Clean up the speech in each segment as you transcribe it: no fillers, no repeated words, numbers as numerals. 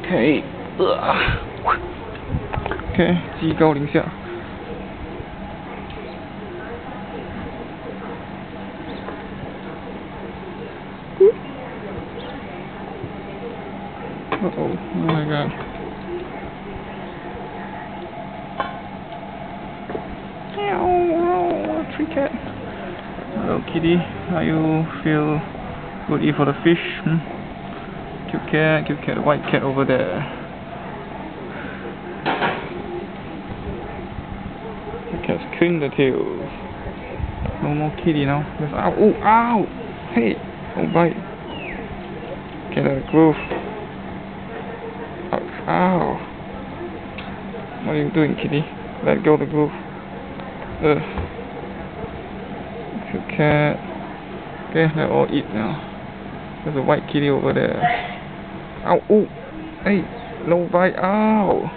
OK， OK， 居高临下。Oh my god. Oh, tree cat. Hello kitty, how you feel? Good eat for the fish? Cute cat, the white cat over there. The cat's clean the tail. No more kitty now. There's, ow, oh, ow! Hey, don't bite. Get out of the groove. Ow. What are you doing, kitty? Let go of the groove. Cute cat. Okay, they're all eat now. There's a white kitty over there. Ow, oh, hey, no bite, ow.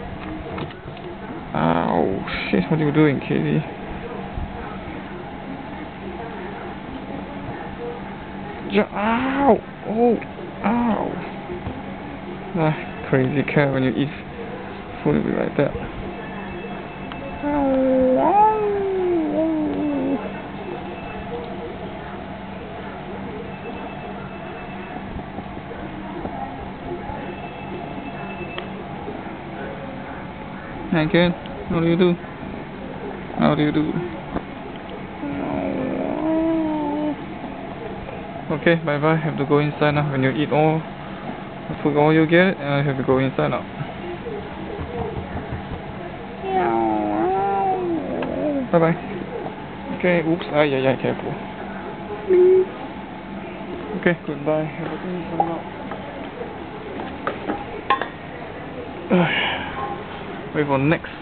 Ow, shit, what are you doing, kitty? Ow, oh, ow. Crazy cat, when you eat food, it'll be like that. Hi kid, how do you do? How do you do? Okay, bye bye. Have to go inside now. When you eat all the food, all you get, I have to go inside now. Bye bye. Okay, oops, yeah, careful. Okay, goodbye. Have a good inside now. Wait for next